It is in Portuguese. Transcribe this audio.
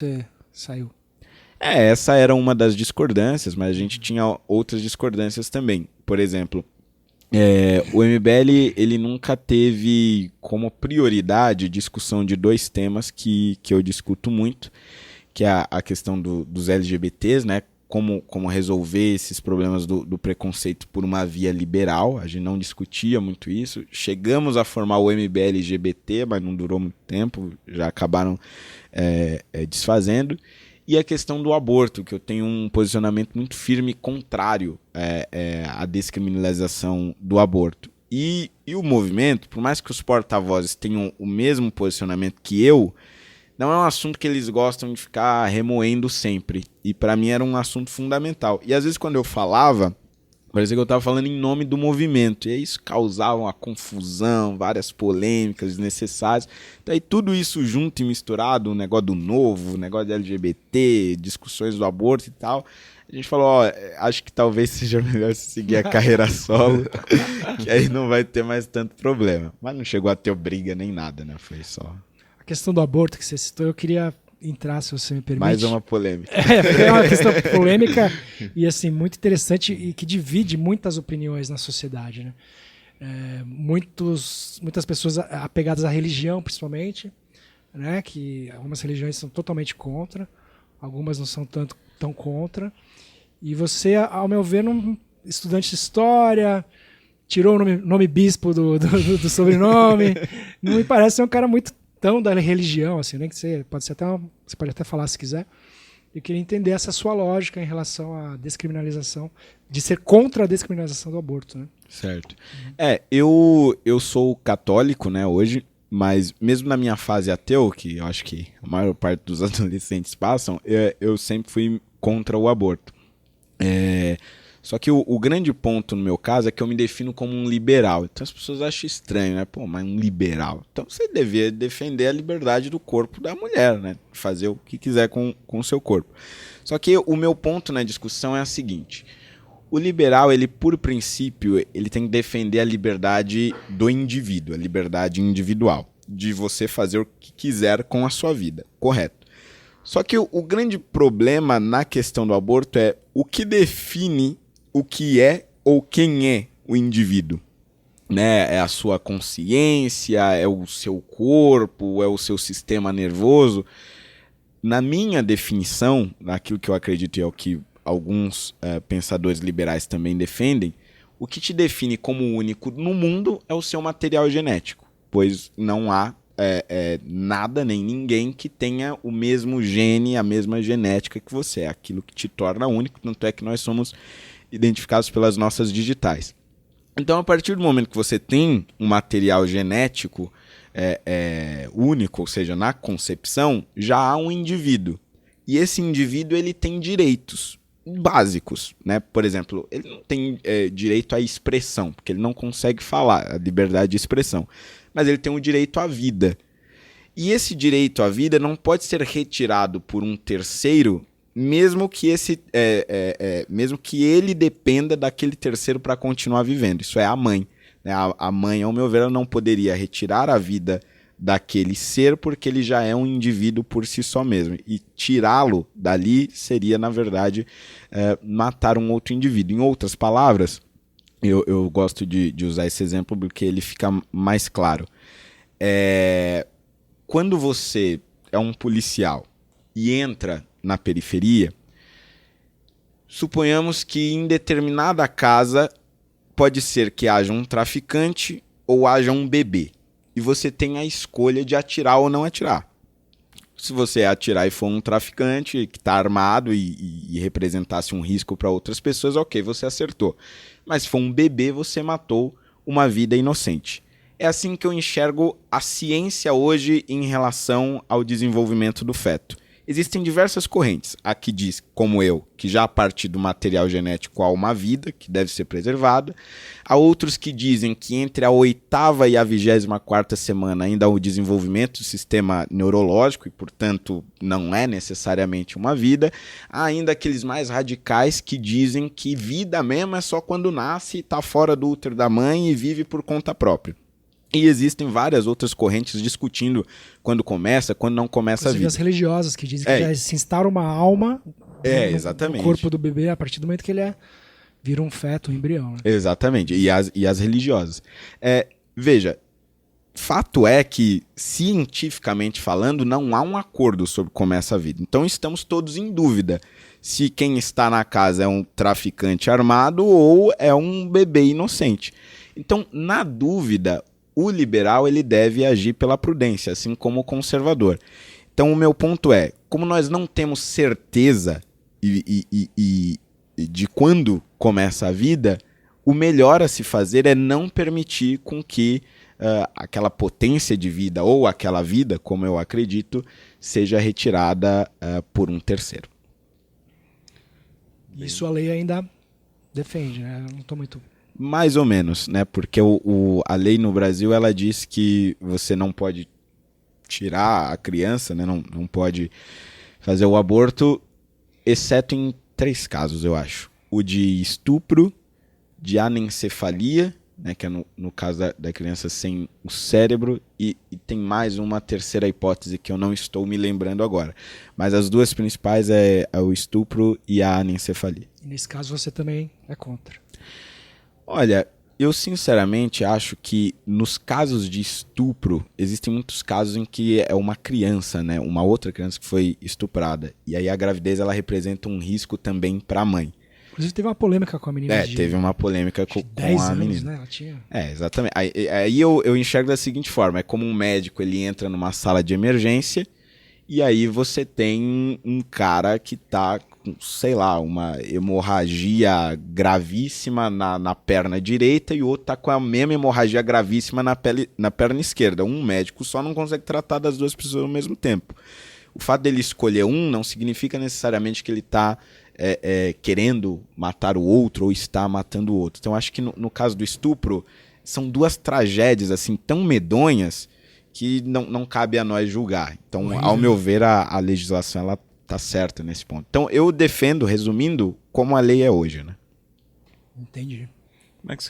Você saiu. Essa era uma das discordâncias, mas a gente tinha outras discordâncias também. Por exemplo, o MBL ele nunca teve como prioridade discussão de dois temas que eu discuto muito, que é a questão dos LGBTs, né? Como resolver esses problemas do preconceito por uma via liberal. A gente não discutia muito isso. Chegamos a formar o MBL LGBT, mas não durou muito tempo, já acabaram desfazendo. E a questão do aborto, que eu tenho um posicionamento muito firme contrário à descriminalização do aborto. E o movimento, por mais que os porta-vozes tenham o mesmo posicionamento que eu, não é um assunto que eles gostam de ficar remoendo sempre. E para mim era um assunto fundamental. E às vezes quando eu falava, parecia que eu estava falando em nome do movimento. E isso causava uma confusão, várias polêmicas desnecessárias. Então aí tudo isso junto e misturado, o negócio do novo, o negócio de LGBT, discussões do aborto e tal. A gente falou, acho que talvez seja melhor seguir a carreira solo, que aí não vai ter mais tanto problema. Mas não chegou a ter briga nem nada, né? Foi só... A questão do aborto que você citou, eu queria entrar, se você me permite. Mais uma polêmica. É uma questão polêmica e assim, muito interessante e que divide muitas opiniões na sociedade, né? Muitas pessoas apegadas à religião, principalmente, né? Que algumas religiões são totalmente contra, algumas não são tão contra. E você, ao meu ver, estudante de história, tirou o nome bispo do sobrenome, não me parece ser um cara muito tão da religião, assim, nem que você pode até falar se quiser. Eu queria entender essa sua lógica em relação à descriminalização, de ser contra a descriminalização do aborto, né? Certo. Eu sou católico, né, hoje, mas mesmo na minha fase ateu, que eu acho que a maior parte dos adolescentes passam, eu sempre fui contra o aborto. Só que o grande ponto no meu caso é que eu me defino como um liberal. Então as pessoas acham estranho, né? Pô, mas um liberal. Então você devia defender a liberdade do corpo da mulher, né? Fazer o que quiser com o seu corpo. Só que o meu ponto na discussão é o seguinte. O liberal, ele por princípio, ele tem que defender a liberdade do indivíduo, a liberdade individual. De você fazer o que quiser com a sua vida, correto? Só que o grande problema na questão do aborto é o que define o que é ou quem é o indivíduo, né? É a sua consciência, é o seu corpo, é o seu sistema nervoso. Na minha definição, naquilo que eu acredito e é o que alguns pensadores liberais também defendem, o que te define como único no mundo é o seu material genético, pois não há nada nem ninguém que tenha o mesmo gene, a mesma genética que você. É aquilo que te torna único, tanto é que nós somos identificados pelas nossas digitais. Então, a partir do momento que você tem um material genético único, ou seja, na concepção, já há um indivíduo. E esse indivíduo ele tem direitos básicos, né? Por exemplo, ele não tem direito à expressão, porque ele não consegue falar, a liberdade de expressão. Mas ele tem o direito à vida. E esse direito à vida não pode ser retirado por um terceiro, mesmo que ele dependa daquele terceiro para continuar vivendo. Isso é a mãe. Né? A mãe, ao meu ver, ela não poderia retirar a vida daquele ser porque ele já é um indivíduo por si só mesmo. E tirá-lo dali seria, na verdade, matar um outro indivíduo. Em outras palavras, eu gosto de usar esse exemplo porque ele fica mais claro. Quando você é um policial e entra na periferia, suponhamos que em determinada casa pode ser que haja um traficante ou haja um bebê. E você tem a escolha de atirar ou não atirar. Se você atirar e for um traficante que está armado e representasse um risco para outras pessoas, ok, você acertou. Mas se for um bebê, você matou uma vida inocente. É assim que eu enxergo a ciência hoje em relação ao desenvolvimento do feto. Existem diversas correntes. A que diz, como eu, que já a partir do material genético há uma vida que deve ser preservada. Há outros que dizem que entre a 8ª e a 24ª semana ainda há o desenvolvimento do sistema neurológico e, portanto, não é necessariamente uma vida. Há ainda aqueles mais radicais que dizem que vida mesmo é só quando nasce, está fora do útero da mãe e vive por conta própria. E existem várias outras correntes discutindo quando começa, quando não começa a Inclusive vida. as religiosas que dizem que já se instaura uma alma Exatamente. no corpo do bebê a partir do momento que ele vira um feto, um embrião. Né? Exatamente. E as religiosas. Veja, fato é que, cientificamente falando, não há um acordo sobre como é essa vida. Então estamos todos em dúvida se quem está na casa é um traficante armado ou é um bebê inocente. Então, na dúvida, o liberal ele deve agir pela prudência, assim como o conservador. Então o meu ponto é, como nós não temos certeza de quando começa a vida, o melhor a se fazer é não permitir com que aquela potência de vida ou aquela vida, como eu acredito, seja retirada por um terceiro. Isso a lei ainda defende, né? Eu não estou muito... Mais ou menos, né? Porque a lei no Brasil ela diz que você não pode tirar a criança, né? Não pode fazer o aborto, exceto em 3 casos, eu acho. O de estupro, de anencefalia, né? Que é no caso da criança sem o cérebro, e tem mais uma terceira hipótese que eu não estou me lembrando agora. Mas as 2 principais é o estupro e a anencefalia. E nesse caso você também é contra. Olha, eu sinceramente acho que nos casos de estupro, existem muitos casos em que é uma criança, né? Uma outra criança que foi estuprada. E aí a gravidez ela representa um risco também para a mãe. Inclusive teve uma polêmica com a menina. Teve uma polêmica com 10 a anos, menina. Né? Ela tinha... Exatamente. Aí eu enxergo da seguinte forma, é como um médico, ele entra numa sala de emergência e aí você tem um cara que tá com, sei lá, uma hemorragia gravíssima na perna direita e o outro tá com a mesma hemorragia gravíssima na perna esquerda. Um médico só não consegue tratar das 2 pessoas ao mesmo tempo. O fato dele escolher um não significa necessariamente que ele tá querendo matar o outro ou está matando o outro. Então acho que no caso do estupro, são 2 tragédias assim tão medonhas que não cabe a nós julgar. Então, horrível. Ao meu ver, a legislação ela tá certa nesse ponto. Então, eu defendo, resumindo, como a lei é hoje, né? Entendi. Como é que